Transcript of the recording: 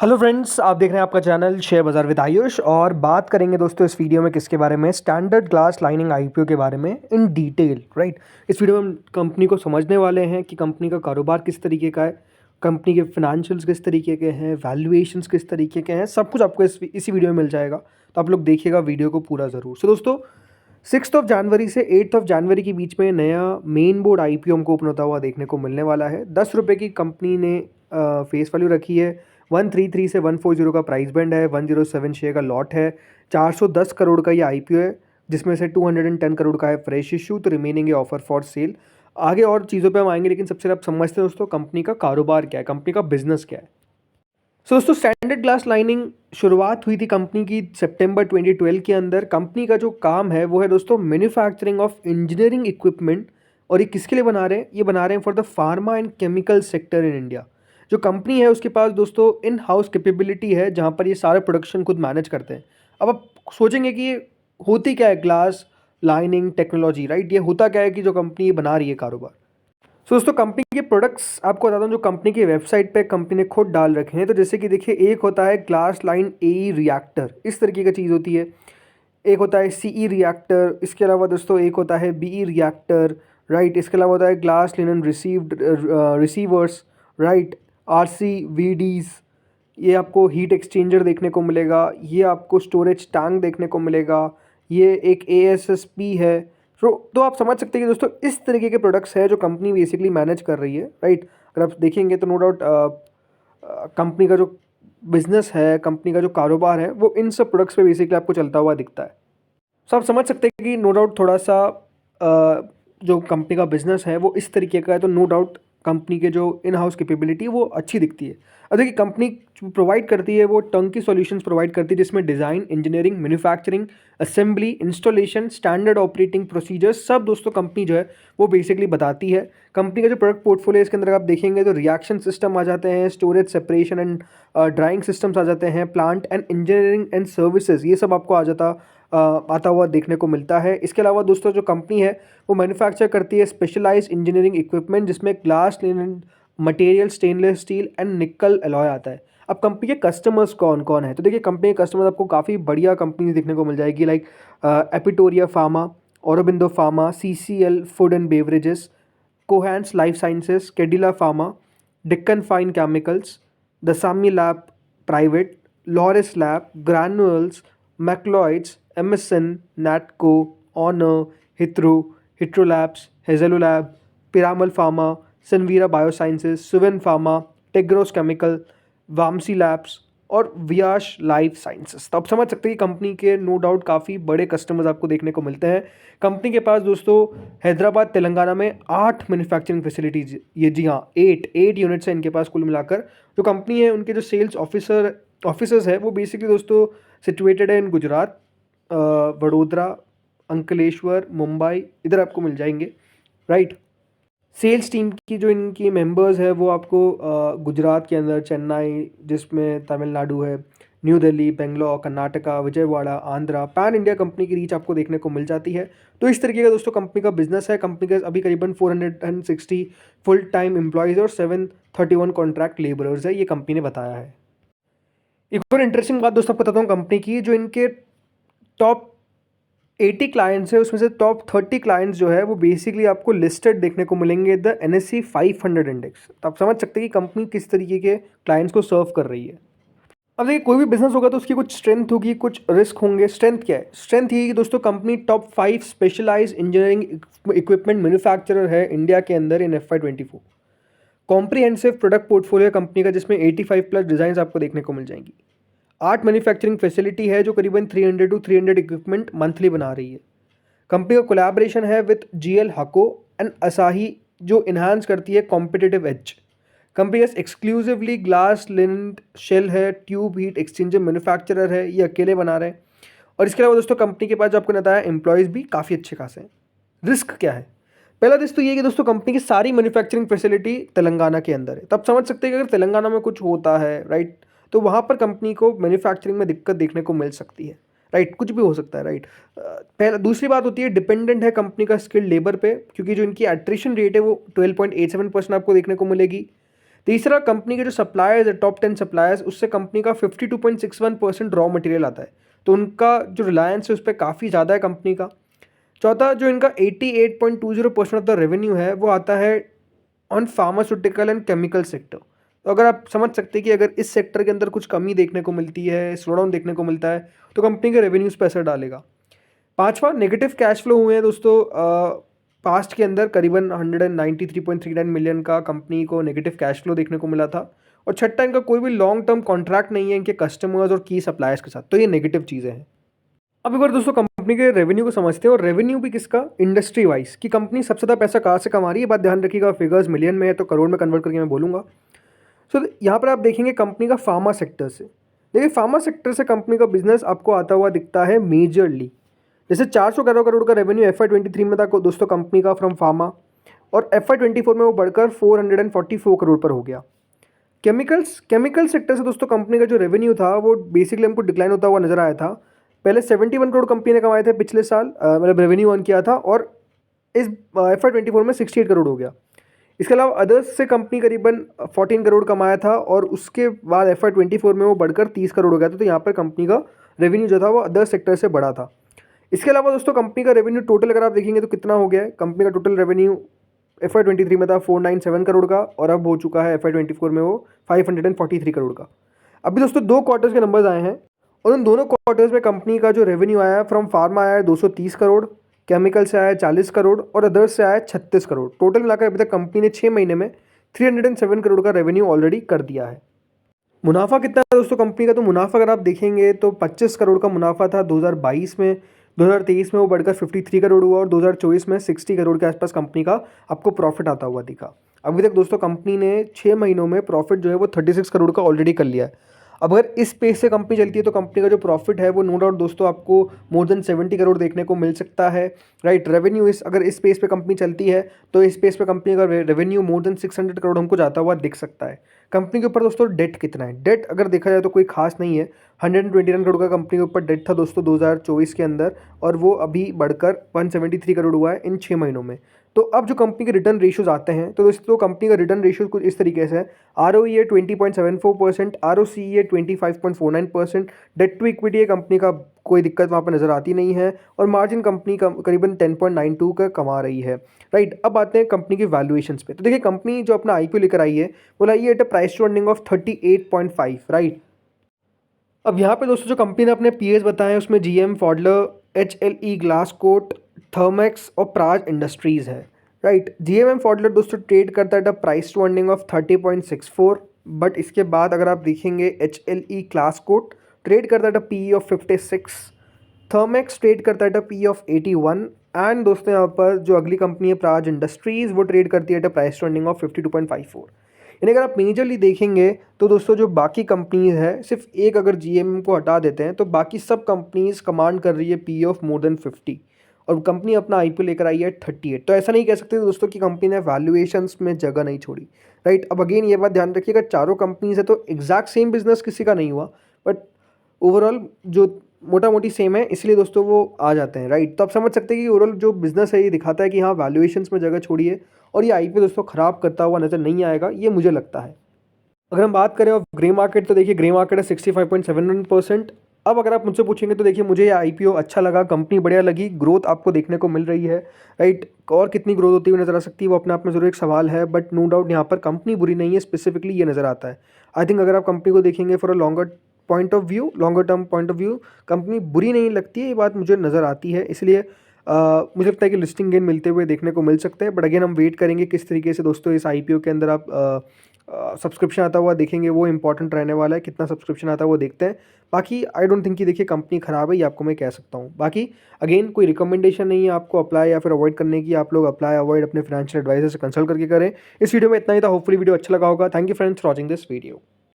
Hello friends, आप देख रहे हैं आपका चैनल शेयर बाजार विद आयुष। और बात करेंगे दोस्तों इस वीडियो में किसके बारे में, स्टैंडर्ड ग्लास लाइनिंग आईपीओ के बारे में इन डिटेल। राइट, इस वीडियो में हम कंपनी को समझने वाले हैं कि कंपनी का कारोबार किस तरीके का है, कंपनी के फाइनेंशियल्स किस तरीके के हैं, वैल्यूएशंस किस तरीके के हैं, सब कुछ आपको इसी वीडियो में मिल जाएगा। तो आप लोग देखिएगा वीडियो को पूरा ज़रूर। सो दोस्तों, 6 जनवरी से 8 जनवरी के बीच में नया मेन बोर्ड आईपीओ हमको ओपन होता हुआ देखने को मिलने वाला है। 10 रुपये की कंपनी ने फेस वैल्यू रखी है। 133 से 140 का प्राइस बैंड है। 107 शेयर का लॉट है। 410 करोड़ का ये आईपीओ है, जिसमें से 210 करोड़ का है फ्रेश इशू, तो रिमेनिंग है ऑफर फॉर सेल। आगे और चीज़ों पे हम आएंगे, लेकिन सबसे पहले आप समझते हैं दोस्तों कंपनी का कारोबार क्या है, कंपनी का बिजनेस क्या है। सो दोस्तों, स्टैंडर्ड ग्लास लाइनिंग शुरुआत हुई थी कंपनी की सितंबर 2012 के अंदर। कंपनी का जो काम है वो है दोस्तों मैन्युफैक्चरिंग ऑफ इंजीनियरिंग इक्विपमेंट। और ये किसके लिए बना रहे हैं? ये बना रहे हैं for the pharma and chemical sector in India. जो कंपनी है उसके पास दोस्तों इन हाउस कैपेबिलिटी है, जहाँ पर ये सारे प्रोडक्शन खुद मैनेज करते हैं। अब आप सोचेंगे कि ये होती क्या है ग्लास लाइनिंग टेक्नोलॉजी, राइट? ये होता क्या है कि जो कंपनी बना रही है कारोबार। सो दोस्तों, कंपनी के प्रोडक्ट्स आपको बताता हूँ जो कंपनी की वेबसाइट पे कंपनी ने खुद डाल रखे हैं। तो जैसे कि देखिए, एक होता है ग्लास लाइन एई रिएक्टर, इस तरीके का चीज़ होती है। एक होता है सीई रिएक्टर। इसके अलावा दोस्तों एक होता है बीई रिएक्टर, राइट। इसके अलावा होता है glass lined receivers, right. RC VDs, ये आपको हीट एक्सचेंजर देखने को मिलेगा। ये आपको स्टोरेज टैंक देखने को मिलेगा। ये एक एएसएसपी है। तो आप समझ सकते हैं कि दोस्तों इस तरीके के प्रोडक्ट्स है जो कंपनी बेसिकली मैनेज कर रही है, राइट। अगर आप देखेंगे तो नो डाउट कंपनी का जो बिजनेस है, कंपनी का जो कारोबार है, वो इन सब प्रोडक्ट्स पे बेसिकली आपको चलता हुआ दिखता है। सो आप समझ सकते हैं कि नो डाउट थोड़ा सा जो कंपनी का बिजनेस है वो इस तरीके का है। तो नो डाउट कंपनी के जो इन हाउस कैपेबिलिटी है वो अच्छी दिखती है। अब देखिए, कंपनी प्रोवाइड करती है वो टर्नकी सॉल्यूशंस प्रोवाइड करती है, जिसमें design, engineering, manufacturing, assembly, installation, standard operating procedures, सब दोस्तों कंपनी जो है वो बेसिकली बताती है। कंपनी का जो प्रोडक्ट पोर्टफोलियो इसके अंदर आप देखेंगे तो रिएक्शन सिस्टम आ जाते हैं, storage separation and drying systems आ जाते हैं, plant and engineering and services, ये सब आपको आता हुआ देखने को मिलता है। इसके अलावा दोस्तों जो कंपनी है वो मैन्युफैक्चर करती है स्पेशलाइज्ड इंजीनियरिंग इक्विपमेंट, जिसमें glass linen material, stainless steel and निकल अलॉय आता है। अब कंपनी के कस्टमर्स कौन कौन है? तो देखिए, कंपनी के कस्टमर्स आपको काफ़ी बढ़िया कंपनी देखने को मिल जाएगी, like Apitoria pharma, Aurobindo pharma, CCL food and beverages, Cohance life sciences, Cadila pharma, Deccan fine chemicals, Dasami lab private, Laurus lab, Granules, Macleods, MSN, Natco, Honour, Hetero, Hetero labs, हेजेलोलैब, पिरामल फार्मा, सनवीरा biosciences, Suven pharma, Tagros chemical, Vamsi labs और वियाश लाइफ साइंसेस। तो आप समझ सकते हैं कि कंपनी के नो डाउट काफ़ी बड़े कस्टमर्स आपको देखने को मिलते हैं। कंपनी के पास दोस्तों हैदराबाद तेलंगाना में 8 मैन्युफैक्चरिंग फैसिलिटीज, ये जी हाँ 8 यूनिट्स हैं इनके पास कुल मिलाकर। जो कंपनी है उनके जो सेल्स ऑफिसर्स है वो बेसिकली दोस्तों सिचुएटेड है इन गुजरात, वडोदरा, अंकलेश्वर, मुंबई, इधर आपको मिल जाएंगे, राइट। सेल्स टीम की जो इनकी मेंबर्स है वो आपको गुजरात के अंदर चेन्नई, जिसमें तमिलनाडु है, new Delhi, Bangalore, Karnataka, Vijayawada, Andhra, pan India company की रीच आपको देखने को मिल जाती है। तो इस तरीके का दोस्तों कंपनी का बिजनेस है। कंपनी के अभी करीबन 460 फुल टाइम एम्प्लॉयज़ और 731 कॉन्ट्रैक्ट लेबरर्स है, ये कंपनी ने बताया है। एक और इंटरेस्टिंग बात दोस्तों आपको बताता हूँ कंपनी की, जो इनके टॉप 80 क्लाइंट्स है उसमें से टॉप 30 क्लाइंट्स जो है वो बेसिकली आपको लिस्टेड देखने को मिलेंगे द NSE 500 इंडेक्स। तो आप समझ सकते हैं कि कंपनी किस तरीके के क्लाइंट्स को सर्व कर रही है। अब देखिए, कोई भी बिजनेस होगा तो उसकी कुछ स्ट्रेंथ होगी, कुछ रिस्क होंगे। स्ट्रेंथ क्या है? स्ट्रेंथ ये है कि दोस्तों company top 5 specialise engineering equipment manufacturer है इंडिया के अंदर in FY24। Comprehensive product portfolio company का, जिसमें 85 प्लस डिजाइन आपको देखने को मिल जाएंगी। 8 मैन्युफैक्चरिंग फैसिलिटी है जो करीबन 300 to 300 इक्विपमेंट मंथली बना रही है। कंपनी का कोलैबोरेशन है विद GL हको एंड असाही, जो इन्हांस करती है कॉम्पिटिटिव एज। कंपनी का एक्सक्लूसिवली ग्लास लिनन शेल है, ट्यूब हीट एक्सचेंजर मैन्युफैक्चरर है, ये अकेले बना रहे हैं। और इसके अलावा दोस्तों कंपनी के पास जो आपको बताया एम्प्लॉयज़ भी काफ़ी अच्छे खासे हैं। रिस्क क्या है? पहला रिस्क तो ये है कि दोस्तों कंपनी की सारी मैन्युफैक्चरिंग फैसिलिटी तेलंगाना के अंदर है। तब समझ सकते हैं कि अगर तेलंगाना में कुछ होता है, राइट, तो वहाँ पर कंपनी को मैन्युफैक्चरिंग में दिक्कत देखने को मिल सकती है, राइट। कुछ भी हो सकता है, राइट। पहला दूसरी बात होती है डिपेंडेंट है कंपनी का स्किल्ड लेबर पे, क्योंकि जो इनकी एट्रिशन रेट है वो 12.87% आपको देखने को मिलेगी। तीसरा, कंपनी के जो सप्लायर्स है, टॉप 10 सप्लायर्स, उससे कंपनी का 52.61% रॉ मटेरियल आता है, तो उनका जो रिलायंस है उस पर काफ़ी ज़्यादा है कंपनी का। चौथा, जो इनका 88.20% ऑफ द रेवेन्यू है वो आता है on pharmaceutical and chemical sector. तो अगर आप समझ सकते हैं कि अगर इस सेक्टर के अंदर कुछ कमी देखने को मिलती है, स्लो डाउन देखने को मिलता है, तो कंपनी के रेवेन्यूज़ पर असर डालेगा। पांचवा, नेगेटिव कैश फ्लो हुए हैं दोस्तों पास्ट के अंदर, करीबन 193.39 मिलियन का कंपनी को नेगेटिव कैश फ्लो देखने को मिला था। और छठा, इनका कोई भी लॉन्ग टर्म कॉन्ट्रैक्ट नहीं है इनके कस्टमर्स और की सप्लायर्स के साथ, तो ये नेगेटिव चीज़ें हैं। अब एक बार दोस्तों कंपनी के रेवेन्यू को समझते हैं, और रेवेन्यू भी किसका, इंडस्ट्री वाइज, कि कंपनी सबसे ज़्यादा पैसा कहाँ से कमा रही है। बात ध्यान रखिएगा, फिगर्स मिलियन में है तो करोड़ में कन्वर्ट करके मैं बोलूँगा। सो यहाँ पर आप देखेंगे कंपनी का फार्मा सेक्टर से, देखिए फार्मा सेक्टर से कंपनी का बिजनेस आपको आता हुआ दिखता है मेजरली। जैसे 411 करोड़ का रेवेन्यू FY23 में था दोस्तों कंपनी का फ्रॉम फार्मा, और FY24 में वो बढ़कर 444 करोड़ पर हो गया। केमिकल सेक्टर से दोस्तों कंपनी का जो रेवेन्यू था वो बेसिकली हमको डिक्लाइन होता हुआ नजर आया था। पहले 71 करोड़ कंपनी ने कमाए थे पिछले साल, मतलब रेवेन्यू अर्न किया था, और इस FY24 में 68 करोड़ हो गया। इसके अलावा अदर्स से कंपनी करीबन 14 करोड़ कमाया था, और उसके बाद FY24 में वो बढ़कर 30 करोड़ हो गया था। तो यहाँ पर कंपनी का रेवेन्यू जो था वो अदर सेक्टर से बढ़ा था। इसके अलावा दोस्तों कंपनी का रेवेन्यू टोटल अगर आप देखेंगे तो कितना हो गया है, कंपनी का टोटल रेवेन्यू FY23 में था 497 करोड़ का, और अब हो चुका है FY24 में वो 543 करोड़ का। अभी दोस्तों 2 क्वार्टर्स के नंबर्स आए हैं, और उन दोनों क्वार्टर्स में कंपनी का जो रेवेन्यू आया है फ्रॉम फार्मा आया है 230 करोड़, केमिकल से आया है 40 करोड़, और अदर्स से आया है 36 करोड़। टोटल मिलाकर अभी तक कंपनी ने 6 महीने में 307 करोड़ का रेवेन्यू ऑलरेडी कर दिया है। मुनाफा कितना है दोस्तों कंपनी का, तो मुनाफा अगर आप देखेंगे तो 25 करोड़ का मुनाफा था 2022 में, 2023 में वो बढ़कर 53 करोड़ हुआ, और 2024 में 60 करोड़ के आसपास कंपनी का आपको प्रॉफिट आता हुआ दिखा। अभी तक दोस्तों कंपनी ने 6 महीनों में प्रॉफिट जो है वो 36 करोड़ का ऑलरेडी कर लिया है। अब अगर इस पेस से कंपनी चलती है तो कंपनी का जो प्रॉफिट है वो नो डाउट दोस्तों आपको मोर देन 70 करोड़ देखने को मिल सकता है, राइट। रेवेन्यू अगर इस पेस पे कंपनी चलती है तो इस पेस पे कंपनी का रेवेन्यू मोर देन 600 करोड़ हमको जाता हुआ दिख सकता है। कंपनी के ऊपर दोस्तों डेट कितना है, डेट अगर देखा जाए तो कोई खास नहीं है। 129 करोड़ का कंपनी के ऊपर डेट था दोस्तों 2024 के अंदर, और वो अभी बढ़कर 173 करोड़ हुआ है इन 6 महीनों में। तो अब जो कंपनी के रिटर्न रेशियोज आते हैं तो दोस्तों कंपनी का रिटर्न रेशियो कुछ इस तरीके से है। ROE है 20.74%, ROCE है 25.49%, डेट टू इक्विटी है कंपनी का कोई दिक्कत वहाँ पर नज़र आती नहीं है, और मार्जिन कंपनी का करीबन 10.92 का कमा रही है, राइट। अब आते हैं कंपनी की वैल्यूएशंस पे। तो देखिए कंपनी जो अपना IPO लेकर आई है वो लाई है at a price to earning of 38.5, right. अब यहाँ पे दोस्तों जो कंपनी ने अपने पीएस बताए हैं उसमें GM Pfaudler, HLE Glascoat, Thermax और प्राज इंडस्ट्रीज़ है, राइट। GM फॉडलर दोस्तों ट्रेड करता है price to earning of 30.64, but इसके बाद अगर आप देखेंगे HLE ग्लासकोट ट्रेड करता है PE ऑफ 56, थर्मैक्स ट्रेड करता है PE ऑफ 81, एंड दोस्तों यहाँ पर जो अगली कंपनी है प्राज इंडस्ट्रीज़ वो ट्रेड करती है प्राइस टू अर्निंग ऑफ 52.54। यानी अगर आप मेजरली देखेंगे तो दोस्तों जो बाकी कंपनीज है, सिर्फ एक अगर GM को हटा देते हैं तो बाकी सब कंपनीज कमांड कर रही है PE ऑफ मोर देन 50, और कंपनी अपना IPO लेकर आई है 38। तो ऐसा नहीं कह सकते दोस्तों कि कंपनी ने वैल्यूएशंस में जगह नहीं छोड़ी, राइट। अब अगेन ये बात ध्यान रखिएगा, चारों कंपनीज है तो एग्जैक्ट सेम बिजनेस किसी का नहीं हुआ, बट ओवरऑल जो मोटा मोटी सेम है, इसलिए दोस्तों वो आ जाते हैं, राइट। तो आप समझ सकते हैं कि ओवरऑल जो बिजनेस है ये दिखाता है कि हाँ वैल्यूएशंस में जगह छोड़ी है, और ये IPO दोस्तों ख़राब करता हुआ नज़र नहीं आएगा, ये मुझे लगता है। अगर हम बात करें ग्रे मार्केट, तो देखिए ग्रे मार्केट है 65.71%। अब अगर आप मुझसे पूछेंगे तो देखिए मुझे ये IPO अच्छा लगा, कंपनी बढ़िया लगी, ग्रोथ आपको देखने को मिल रही है, राइट। और कितनी ग्रोथ होती हुई नज़र आ सकती है वो अपने आप में ज़रूर एक सवाल है, बट नो डाउट यहाँ पर कंपनी बुरी नहीं है, स्पेसिफिकली ये नज़र आता है। आई थिंक अगर आप कंपनी को देखेंगे for a longer term point of view, company बुरी नहीं लगती है, ये बात मुझे नज़र आती है। इसलिए मुझे लगता है कि लिस्टिंग गेन मिलते हुए देखने को मिल सकते हैं, बट अगेन हम वेट करेंगे किस तरीके से दोस्तों इस IPO के अंदर आप सब्सक्रिप्शन आता हुआ देखेंगे, वो इंपॉर्टेंट रहने वाला है। कितना सब्सक्रिप्शन आता है वो देखते हैं। बाकी आई डोंट थिंक कि देखिए कंपनी ख़राब है, ये आपको मैं कह सकता हूँ। बाकी अगेन कोई रिकमेंडेशन नहीं है आपको अप्लाई या फिर अवॉइड करने की, आप लोग अप्लाई अवॉइड अपने फाइनेंशियल एडवाइजर से कंसल्ट करके करें। इस वीडियो में इतना ही था, होपफुली वीडियो अच्छा लगा होगा। Thank you friends for watching this video.